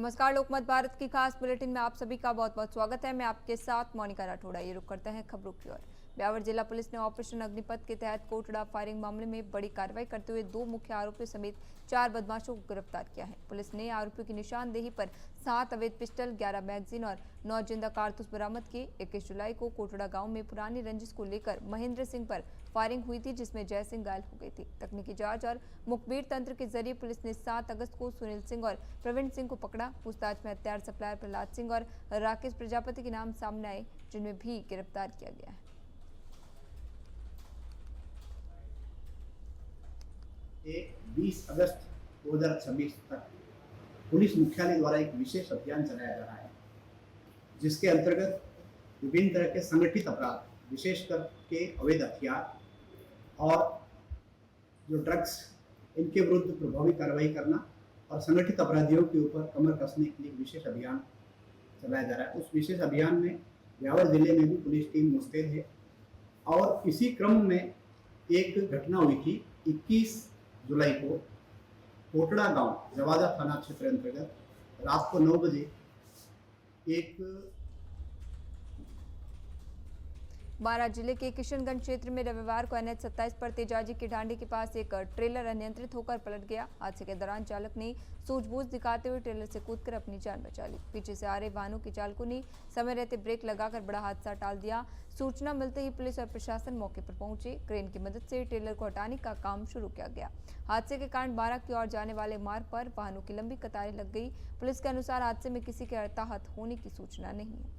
नमस्कार। लोकमत भारत की खास बुलेटिन में आप सभी का बहुत बहुत स्वागत है। मैं आपके साथ मोनिका राठौड़ा। ये रुक करते हैं खबरों की ओर। ब्यावर जिला पुलिस ने ऑपरेशन अग्निपथ के तहत कोटड़ा फायरिंग मामले में बड़ी कार्रवाई करते हुए 2 मुख्य आरोपियों समेत 4 बदमाशों को गिरफ्तार किया है। पुलिस ने आरोपियों की निशानदेही पर 7 अवैध पिस्टल, 11 मैगजीन और 9 जिंदा कारतूस बरामद किए। 21 जुलाई को कोटड़ा गांव में पुरानी रंजिश को लेकर महेंद्र सिंह पर फायरिंग हुई थी, जिसमें जय सिंह घायल हो गई थी। तकनीकी जांच और मुखबिर तंत्र के जरिए पुलिस ने 7 अगस्त को सुनील सिंह और प्रवीण सिंह को पकड़ा। पूछताछ में हथियार सप्लायर प्रहलाद सिंह और राकेश प्रजापति के नाम सामने आए, जिनमें भी गिरफ्तार किया गया है। 20 अगस्त 2026 तक पुलिस मुख्यालय द्वारा एक विशेष अभियान चलाया जा रहा है, जिसके अंतर्गत विभिन्न तरह के संगठित अपराध, विशेषकर के अवैध हथियार और जो ड्रग्स, इनके विरुद्ध प्रभावी कार्रवाई करना और संगठित अपराधियों के ऊपर कमर कसने के लिए विशेष अभियान चलाया जा रहा है। उस विशेष अभियान में ब्यावर जिले में भी पुलिस टीम मुस्तैद है और इसी क्रम में एक घटना हुई थी 21 जुलाई को कोटड़ा गांव, जवाजा थाना क्षेत्र अंतर्गत रात को 9 बजे एक बारां जिले के किशनगंज क्षेत्र में रविवार को NH 27 पर तेजाजी की ढांडी के पास एक ट्रेलर अनियंत्रित होकर पलट गया। हादसे के दौरान चालक ने सूझबूझ दिखाते हुए ट्रेलर से कूदकर अपनी जान बचा ली। पीछे से आ रहे वाहनों के चालकों ने समय रहते ब्रेक लगाकर बड़ा हादसा टाल दिया। सूचना मिलते ही पुलिस और प्रशासन मौके पर पहुंचे। क्रेन की मदद से ट्रेलर को हटाने का काम शुरू किया गया। हादसे के कारण बारां की ओर जाने वाले मार्ग पर वाहनों की लंबी कतारें लग गई। पुलिस के अनुसार हादसे में किसी के हताहत होने की सूचना नहीं है।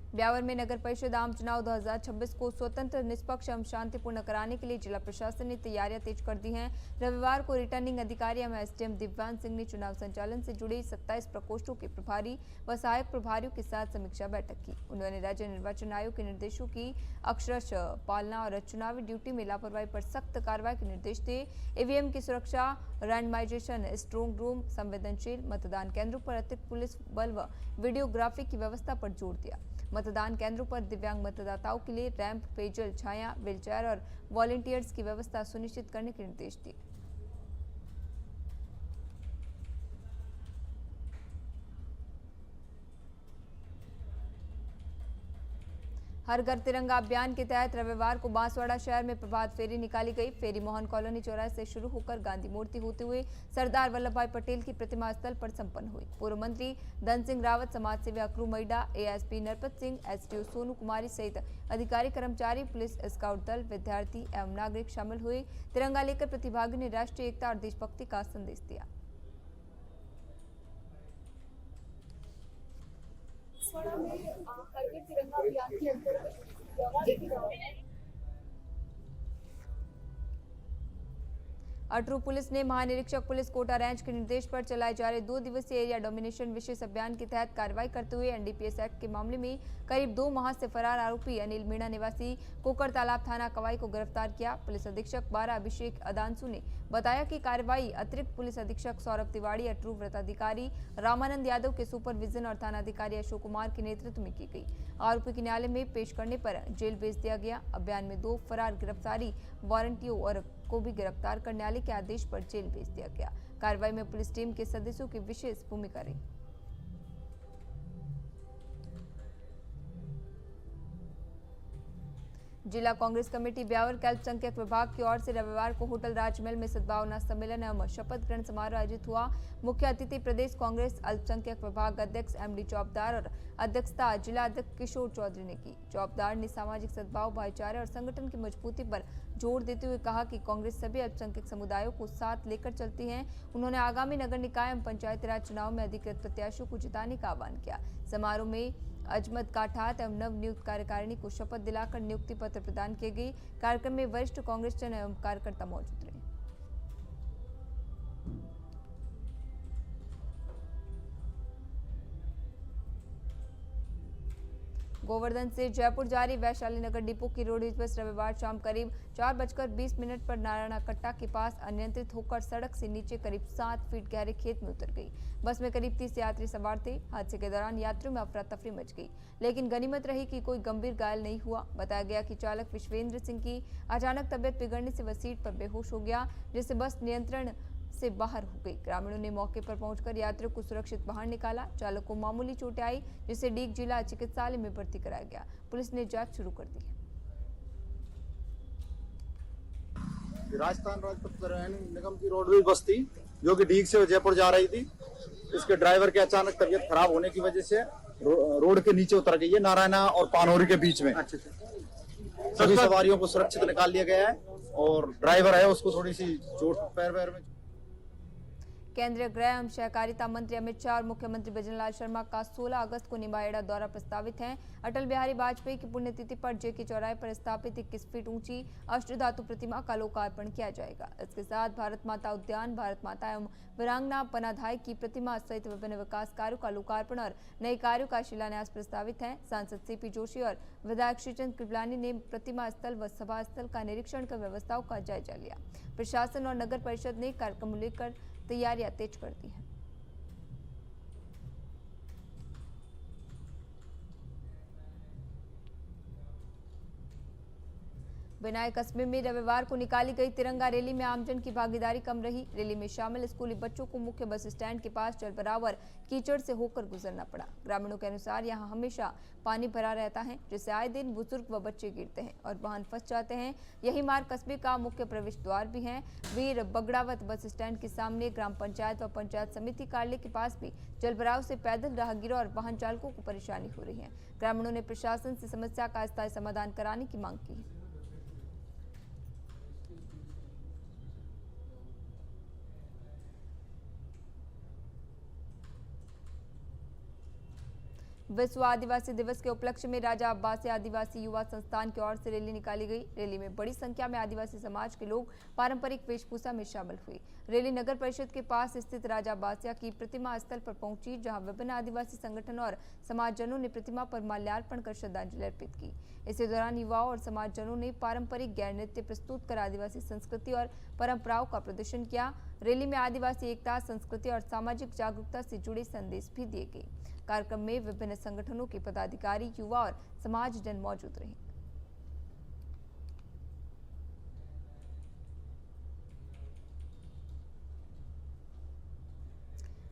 ब्यावर में नगर परिषद आम चुनाव 2026 को स्वतंत्र, निष्पक्ष एवं शांतिपूर्ण कराने के लिए जिला प्रशासन ने तैयारियां तेज कर दी हैं। रविवार को रिटर्निंग अधिकारी एवं SDM दिव्यांग सिंह ने चुनाव संचालन से जुड़े 27 प्रकोष्ठों के प्रभारी व सहायक प्रभारियों के साथ समीक्षा बैठक की। उन्होंने राज्य निर्वाचन आयोग के निर्देशों की अक्षरशः पालना और चुनावी ड्यूटी में लापरवाही पर सख्त कार्रवाई के निर्देश दिए। EVM की सुरक्षा, रैंडमाइजेशन, स्ट्रांग रूम, संवेदनशील मतदान केंद्रों पर अतिरिक्त पुलिस बल व वीडियोग्राफी की व्यवस्था पर जोर दिया। मतदान केंद्रों पर दिव्यांग मतदाताओं के लिए रैंप, पेयजल, छाया, व्हीलचेयर और वॉलंटियर्स की व्यवस्था सुनिश्चित करने के निर्देश दिए। हर घर तिरंगा अभियान के तहत रविवार को बांसवाड़ा शहर में प्रभात फेरी निकाली गई। फेरी मोहन कॉलोनी चौराहे से शुरू होकर गांधी मूर्ति होते हुए सरदार वल्लभ भाई पटेल की प्रतिमा स्थल पर संपन्न हुई। पूर्व मंत्री धन सिंह रावत, समाज सेवी अक्रू मैडा, ASP नरपत सिंह, SDO सोनू कुमारी सहित अधिकारी, कर्मचारी, पुलिस, स्काउट दल, विद्यार्थी एवं नागरिक शामिल हुए। तिरंगा लेकर प्रतिभागियों ने राष्ट्रीय एकता और देशभक्ति का संदेश दिया। करके तिरंगा अभियान के अंतर्गत अटरू पुलिस ने महानिरीक्षक पुलिस कोटा रेंज के निर्देश पर चलाए जा रहे 2 दिवसीय एरिया डोमिनेशन विशेष अभियान के तहत कार्रवाई करते हुए NDPS एक्ट के मामले में करीब 2 माह से फरार आरोपी अनिल मीणा निवासी कोकर तालाब थाना कवाई को गिरफ्तार किया। पुलिस अधीक्षक 12 अभिषेक अदांसु ने बताया कि कार्रवाई अतिरिक्त पुलिस अधीक्षक सौरभ तिवाड़ी, अटरू व्रताधिकारी रामानंद यादव के सुपरविजन और थानाधिकारी अशोक कुमार के नेतृत्व में की गई। आरोपी की न्यायालय में पेश करने पर जेल भेज दिया गया। अभियान में 2 फरार गिरफ्तारी वारंटियों और को भी गिरफ्तार कर न्यायालय के आदेश पर जेल भेज दिया गया। कार्रवाई में पुलिस टीम के सदस्यों की विशेष भूमिका रही। जिला कांग्रेस कमेटी ब्यावर के अल्पसंख्यक विभाग की ओर से रविवार को होटल राजमहल में सद्भावना सम्मेलन एवं शपथ ग्रहण समारोह आयोजित हुआ। मुख्य अतिथि प्रदेश कांग्रेस अल्पसंख्यक विभाग अध्यक्ष MD चौबदार और अध्यक्षता जिला अध्यक्ष किशोर चौधरी ने की। चौबदार ने सामाजिक सद्भाव, भाईचारे और संगठन की मजबूती पर जोर देते हुए कहा कि कांग्रेस सभी अल्पसंख्यक समुदायों को साथ लेकर चलती है। उन्होंने आगामी नगर निकाय एवं पंचायती राज चुनाव में अधिकृत प्रत्याशियों को जिताने का आह्वान किया। समारोह में अजमत काठात एवं नव नियुक्त कार्यकारिणी को शपथ दिलाकर नियुक्ति पत्र प्रदान किए गए। कार्यक्रम में वरिष्ठ कांग्रेस जन एवं कार्यकर्ता मौजूद रहे। गोवर्धन से जयपुर जा रही वैशाली नगर डिपो की रोडवेज बस रविवार शाम करीब 4:20 पर नारायणा कट्टा के पास अनियंत्रित होकर सड़क से नीचे करीब 7 फीट गहरे खेत में उतर गई। बस में करीब 30 यात्री सवार थे। हादसे के दौरान यात्रियों में अफरा तफरी मच गई, लेकिन गनीमत रही कि कोई गंभीर घायल नहीं हुआ। बताया गया कि चालक विश्वेंद्र सिंह की अचानक तबियत बिगड़ने से वह सीट पर बेहोश हो गया, जिससे बस नियंत्रण से बाहर हो गई। ग्रामीणों ने मौके पर पहुंचकर यात्रियों को सुरक्षित बाहर निकाला। चालक को मामूली चोटें आई, जिसे डीग जिला चिकित्सालय में भर्ती कराया गया। पुलिस ने जांच शुरू कर दी है। राजस्थान राज्य परिवहन निगम की रोडवेज बस थी जो कि डीग से जयपुर जा रही थी। इसके ड्राइवर के अचानक तबीयत खराब होने की वजह से रोड के नीचे उतर गई है, नारायणा और पानौरी के बीच में। सभी सवारियों को सुरक्षित निकाल लिया गया है और ड्राइवर है उसको थोड़ी सी चोट पैर में। केंद्रीय गृह एवं सहकारिता मंत्री अमित शाह और मुख्यमंत्री भजनलाल शर्मा का 16 अगस्त को निमाएड़ा दौरा प्रस्तावित है। अटल बिहारी वाजपेयी की पुण्यतिथि पर जेके चौराहे पर स्थापित 21 फीट ऊंची अष्टधातु प्रतिमा का लोकार्पण किया जाएगा। इसके साथ भारत माता उद्यान, भारत माता एवं वीरांगना पनाधाय की प्रतिमा सहित विभिन्न विकास कार्यों का लोकार्पण और नए कार्यों का शिलान्यास प्रस्तावित है। सांसद सीपी जोशी और विधायक श्रीचंद कृपलानी ने प्रतिमा स्थल व सभा स्थल का निरीक्षण कर व्यवस्थाओं का जायजा लिया। प्रशासन और नगर परिषद ने कार्यक्रम को लेकर तैयारियां तेज कर दी हैं। बिनाई कस्बे में रविवार को निकाली गई तिरंगा रैली में आमजन की भागीदारी कम रही। रैली में शामिल स्कूली बच्चों को मुख्य बस स्टैंड के पास जलभराव और कीचड़ से होकर गुजरना पड़ा। ग्रामीणों के अनुसार यहां हमेशा पानी भरा रहता है, जिससे आए दिन बुजुर्ग व बच्चे गिरते हैं और वाहन फंस जाते हैं। यही मार्ग कस्बे का मुख्य प्रवेश द्वार भी है। वीर बगड़ावत बस स्टैंड के सामने ग्राम पंचायत व पंचायत समिति कार्यालय के पास भी जलभराव से पैदल राहगीरों और वाहन चालकों को परेशानी हो रही है। ग्रामीणों ने प्रशासन से समस्या का स्थायी समाधान कराने की मांग की है। विश्व आदिवासी दिवस के उपलक्ष्य में राजा अब्बासी आदिवासी युवा संस्थान की ओर से रैली निकाली गई। रैली में बड़ी संख्या में आदिवासी समाज के लोग पारंपरिक वेशभूषा में शामिल हुए। रैली नगर परिषद के पास स्थित राजा अब्बासिया की प्रतिमा स्थल पर पहुंची, जहां विभिन्न आदिवासी संगठन और समाजजनों ने प्रतिमा पर माल्यार्पण कर श्रद्धांजलि अर्पित की। इसी दौरान युवाओं और समाजजनों ने पारंपरिक गैर नृत्य प्रस्तुत कर आदिवासी संस्कृति और परंपराओं का प्रदर्शन किया। रैली में आदिवासी एकता, संस्कृति और सामाजिक जागरूकता से जुड़े संदेश भी दिए गए। कार्यक्रम में विभिन्न संगठनों के पदाधिकारी, युवा और समाजजन मौजूद रहे।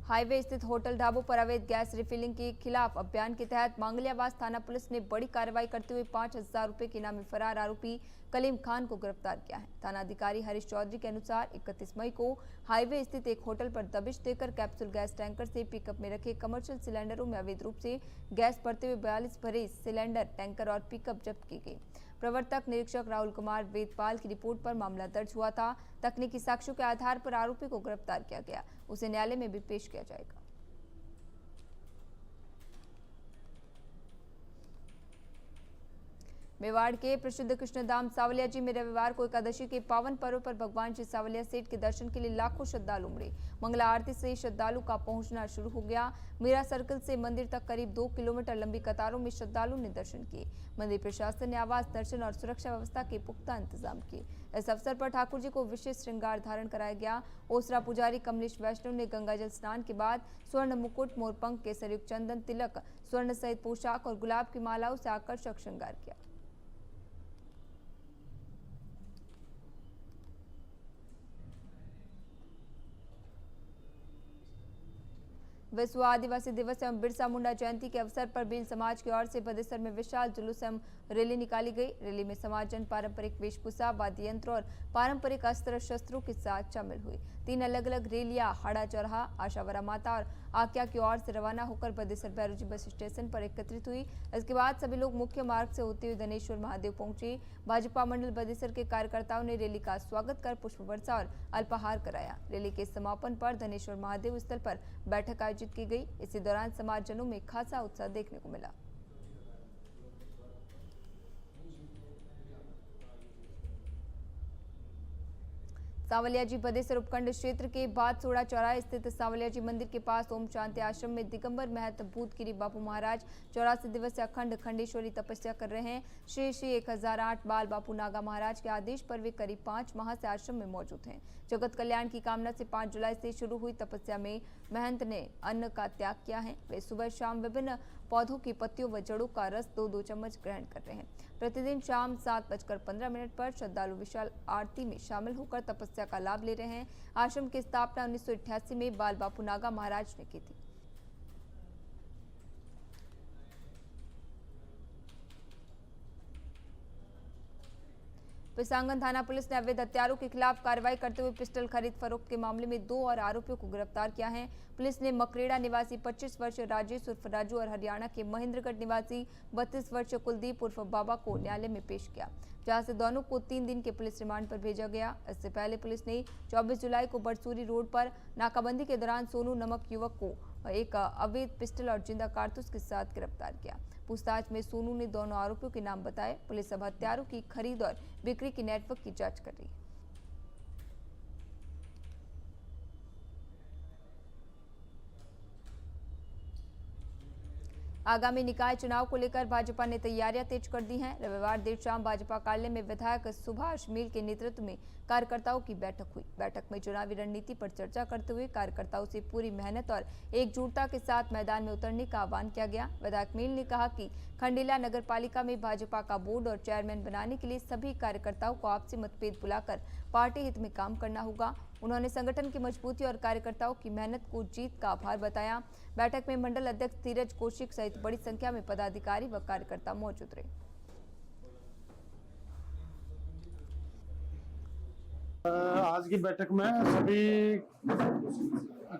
हाईवे स्थित होटल ढाबों पर अवैध गैस रिफिलिंग के खिलाफ अभियान के तहत मांगलियावास थाना पुलिस ने बड़ी कार्रवाई करते हुए 5,000 रुपए के इनामी फरार आरोपी कलीम खान को गिरफ्तार किया है। थानाधिकारी हरीश चौधरी के अनुसार 31 मई को हाईवे स्थित एक होटल पर दबिश देकर कैप्सूल गैस टैंकर से पिकअप में रखे कमर्शियल सिलेंडरों में अवैध रूप से गैस भरते हुए 42 भरे सिलेंडर, टैंकर और पिकअप जब्त की गई। प्रवर्तक निरीक्षक राहुल कुमार वेदपाल की रिपोर्ट पर मामला दर्ज हुआ था। तकनीकी साक्ष्यों के आधार पर आरोपी को गिरफ्तार किया गया। उसे न्यायालय में भी पेश किया जाएगा। मेवाड़ के प्रसिद्ध कृष्णधाम सावलिया जी में रविवार को एकादशी के पावन पर्व पर भगवान श्री सावलिया सेठ के दर्शन के लिए लाखों श्रद्धालु उमड़े। मंगला आरती से श्रद्धालु का पहुंचना शुरू हो गया। मीरा सर्कल से मंदिर तक करीब 2 किलोमीटर लंबी कतारों में श्रद्धालु ने दर्शन किए। मंदिर प्रशासन ने आवास, दर्शन और सुरक्षा व्यवस्था के पुख्ता इंतजाम किए। इस अवसर पर ठाकुर जी को विशेष श्रृंगार धारण कराया गया। ओसरा पुजारी कमलेश वैष्णव ने गंगाजल स्नान के बाद स्वर्ण मुकुट, मोरपंख, केसरयुक्त चंदन तिलक, स्वर्ण सहित पोशाक और गुलाब की मालाओं से आकर्षक श्रृंगार किया। विश्व आदिवासी दिवस एवं बिरसा मुंडा जयंती के अवसर पर भील समाज की ओर से बदेसर में विशाल जुलूस एवं रैली निकाली गई। रैली में समाजजन पारंपरिक वेशभूषा, वाद्य यंत्र और पारंपरिक अस्त्र शस्त्रों के साथ शामिल हुई। 3 अलग अलग रैलियां हाड़ा चौराहा, आशावरा माता और आक्या की ओर से रवाना होकर बदेसर बैरूजी बस स्टेशन पर एकत्रित हुई। इसके बाद सभी लोग मुख्य मार्ग से होते हुए धनेश्वर महादेव पहुंचे। भाजपा मंडल बदेसर के कार्यकर्ताओं ने रैली का स्वागत कर पुष्प वर्षा और अल्पाहार कराया। रैली के समापन पर धनेश्वर महादेव स्थल पर बैठक आयोजित की गई। इसी दौरान समाजजनों में खासा उत्साह देखने को मिला। सांवलियाजी बदेसर उपखंड क्षेत्र के बादसोड़ा चौराहे स्थित सांवलियाजी मंदिर के पास ओम शांति आश्रम में दिगंबर महंत भूतगिरी बापू महाराज 84 दिवसीय अखंड खंडेश्वरी तपस्या कर रहे हैं। श्री श्री 1008 बाल बापू नागा महाराज के आदेश पर वे करीब 5 माह से आश्रम में मौजूद हैं। जगत कल्याण की कामना से 5 जुलाई से शुरू हुई तपस्या में महंत ने अन्न का त्याग किया है। वे सुबह शाम विभिन्न पौधों की पत्तियों व जड़ों का रस 2-2 चम्मच ग्रहण कर रहे हैं। प्रतिदिन शाम 7:15 पर श्रद्धालु विशाल आरती में शामिल होकर तपस्या का लाभ ले रहे हैं। आश्रम की स्थापना 1988 में बाल बापू नागा महाराज ने की थी। पिसांगन थाना पुलिस ने अवैध हथियारों के खिलाफ कार्रवाई करते हुए पिस्टल खरीद फरोख्त के मामले में 2 और आरोपियों को गिरफ्तार किया है। पुलिस ने मकरेड़ा निवासी 25 वर्षीय राजेश उर्फ राजू और हरियाणा के महेंद्रगढ़ निवासी 32 वर्षीय कुलदीप उर्फ बाबा को न्यायालय में पेश किया, जहां से दोनों को 3 दिन के पुलिस रिमांड पर भेजा गया। इससे पहले पुलिस ने 24 जुलाई को बरसूरी रोड पर नाकाबंदी के दौरान सोनू नामक युवक को एक अवैध पिस्टल और जिंदा कारतूस के साथ गिरफ्तार किया। पूछताछ में सोनू ने दोनों आरोपियों के नाम बताए। पुलिस अब हथियारों की खरीद और बिक्री की नेटवर्क की जांच कर रही है। आगामी निकाय चुनाव को लेकर भाजपा ने तैयारियां तेज कर दी हैं। रविवार देर शाम भाजपा कार्यालय में विधायक सुभाष मील के नेतृत्व में कार्यकर्ताओं की बैठक हुई। बैठक में चुनावी रणनीति पर चर्चा करते हुए कार्यकर्ताओं से पूरी मेहनत और एकजुटता के साथ मैदान में उतरने का आह्वान किया गया। विधायक मील ने कहा कि खंडेला नगर पालिका में भाजपा का बोर्ड और चेयरमैन बनाने के लिए सभी कार्यकर्ताओं को आपसी मतभेद बुलाकर पार्टी हित में काम करना होगा। उन्होंने संगठन की मजबूती और कार्यकर्ताओं की मेहनत को जीत का आभार बताया। बैठक में मंडल अध्यक्ष धीरज कौशिक सहित बड़ी संख्या में पदाधिकारी व कार्यकर्ता मौजूद रहे। आज की बैठक में सभी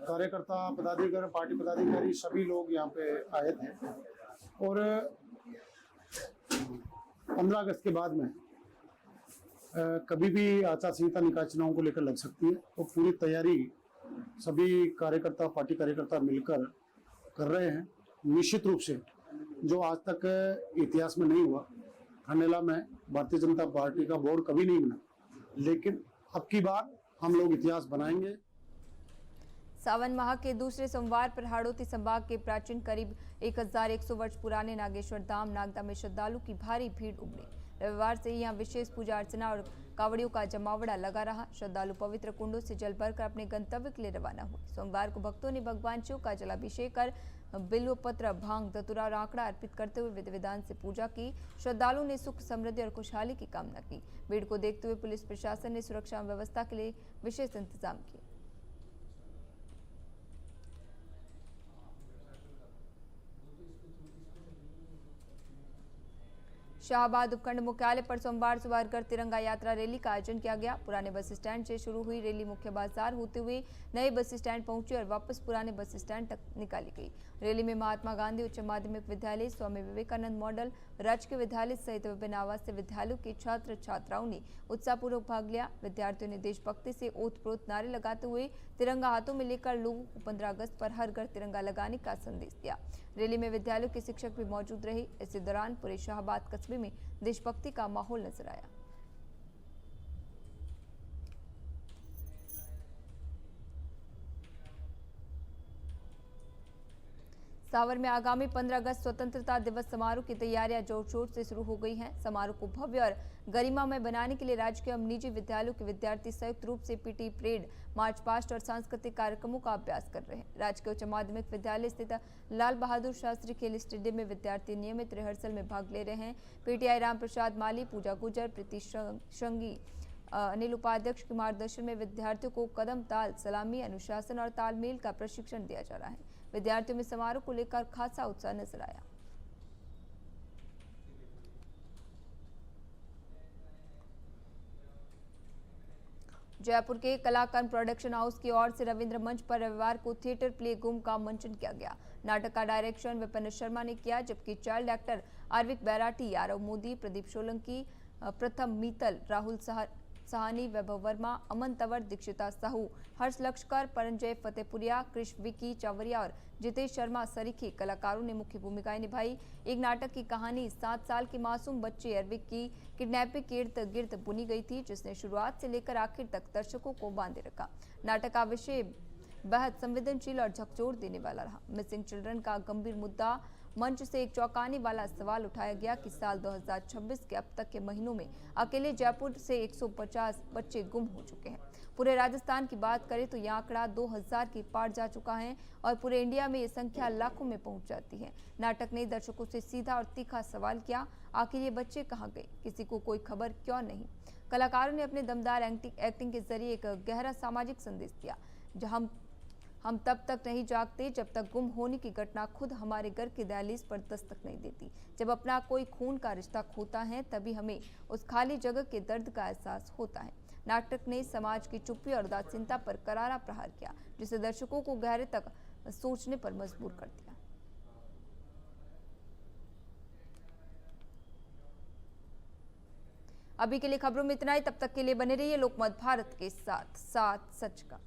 कार्यकर्ता, पदाधिकारी, पार्टी पदाधिकारी सभी लोग यहाँ पे आए थे और 15 अगस्त के बाद में कभी भी आचार संहिता निकाय चुनाव को लेकर लग सकती है, तो पूरी तैयारी सभी कार्यकर्ता, पार्टी कार्यकर्ता मिलकर कर रहे हैं। निश्चित रूप से जो आज तक इतिहास में नहीं हुआ, खंडेला में भारतीय जनता पार्टी का बोर्ड कभी नहीं बना, लेकिन अब की बार हम लोग इतिहास बनाएंगे। सावन माह के दूसरे सोमवार पर हाड़ौती संभाग के प्राचीन करीब 1100 वर्ष पुराने नागेश्वर धाम नागदा में श्रद्धालु की भारी भीड़ उमड़ी। रविवार से यहाँ विशेष पूजा अर्चना और कावड़ियों का जमावड़ा लगा रहा। श्रद्धालु पवित्र कुंडों से जल भरकर अपने गंतव्य के लिए रवाना हुए। सोमवार को भक्तों ने भगवान शिव का जलाभिषेक कर बिल्व पत्र, भांग, धतूरा और आंकड़ा अर्पित करते हुए विधि विधान से पूजा की। श्रद्धालुओं ने सुख, समृद्धि और खुशहाली की कामना की। भीड़ को देखते हुए पुलिस प्रशासन ने सुरक्षा व्यवस्था के लिए विशेष इंतजाम किए। शाहबाद उपखंड मुख्यालय पर सोमवार सुबह हर घर तिरंगा यात्रा रैली का आयोजन किया गया। पुराने बस स्टैंड से शुरू हुई रैली मुख्य बाजार होते हुए नए बस स्टैंड पहुंची और वापस पुराने बस स्टैंड तक निकाली गई। रैली में महात्मा गांधी उच्च माध्यमिक विद्यालय, स्वामी विवेकानंद मॉडल राजकीय विद्यालय सहित विभिन्न आवासीय विद्यालयों के छात्र छात्राओं ने उत्साहपूर्वक भाग लिया। विद्यार्थियों ने देशभक्ति से ओतप्रोत नारे लगाते हुए तिरंगा हाथों में लेकर लोगों को 15 अगस्त पर हर घर तिरंगा लगाने का संदेश दिया। रैली में विद्यालयों के शिक्षक भी मौजूद रहे। इसी दौरान पूरे शाहबाद कस्बे में देशभक्ति का माहौल नजर आया। सावर में आगामी 15 अगस्त स्वतंत्रता दिवस समारोह की तैयारियां जोर शोर से शुरू हो गई हैं। समारोह को भव्य और गरिमामय बनाने के लिए राजकीय एवं निजी विद्यालयों के विद्यार्थी संयुक्त रूप से पीटी परेड, मार्च पास्ट और सांस्कृतिक कार्यक्रमों का अभ्यास कर रहे हैं। राजकीय उच्च माध्यमिक विद्यालय स्थित लाल बहादुर शास्त्री खेल स्टेडियम में विद्यार्थी नियमित रिहर्सल में भाग ले रहे हैं। पीटीआई राम प्रसाद माली, पूजा गुजर, प्रीति श्रृंगी, अनिल उपाध्यक्ष के मार्गदर्शन में विद्यार्थियों को कदम ताल, सलामी, अनुशासन और तालमेल का प्रशिक्षण दिया जा रहा है। विद्यार्थियों में समारोह को लेकर खासा उत्साह नजर आया। जयपुर के कलाकंद प्रोडक्शन हाउस की ओर से रविंद्र मंच पर रविवार को थिएटर प्ले गुम का मंचन किया गया। नाटक का डायरेक्शन विपिन शर्मा ने किया, जबकि चाइल्ड एक्टर आर्विक बैराटी, यारव मोदी, प्रदीप सोलंकी, प्रथम मीतल, राहुल सहानी, वैभव वर्मा, अमन तंवर, दीक्षिता साहू, हर्ष लक्ष्कर, परंजय फतेहपुरिया, कृष विकी चावरिया और जितेश शर्मा सरीखे कलाकारों ने मुख्य भूमिकाएं निभाई। एक नाटक की कहानी 7 साल के मासूम बच्चे अरविक की किडनैपिंग के इर्द गिर्द बुनी गई थी, जिसने शुरुआत से लेकर आखिर तक दर्शकों को बांधे रखा। नाटक का विषय बेहद संवेदनशील और झकझोर देने वाला रहा। मिसिंग चिल्ड्रन का गंभीर मुद्दा मंच से एक चौंकाने वाला सवाल उठाया गया कि साल 2026 के अब तक के महीनों में अकेले जयपुर से 150 बच्चे गुम हो चुके हैं। पूरे राजस्थान की बात करें तो यह आंकड़ा 2000 के पार जा चुका है और पूरे इंडिया में ये संख्या लाखों में पहुंच जाती है। नाटक ने दर्शकों से सीधा और तीखा सवाल किया, आखिर ये बच्चे कहाँ गए, किसी को कोई खबर क्यों नहीं। कलाकारों ने अपने दमदार एक्टिंग के जरिए एक गहरा सामाजिक संदेश दिया, जहां हम तब तक नहीं जागते जब तक गुम होने की घटना खुद हमारे घर की दहलीज पर दस्तक नहीं देती। जब अपना कोई खून का रिश्ता खोता है तभी हमें उस खाली जगह के दर्द का एहसास होता है। नाटक ने समाज की चुप्पी और उदासीनता पर करारा प्रहार किया, जिसे दर्शकों को गहरे तक सोचने पर मजबूर कर दिया। अभी के लिए खबरों में इतना ही। तब तक के लिए बने रहिए लोकमत भारत के साथ, साथ सच का।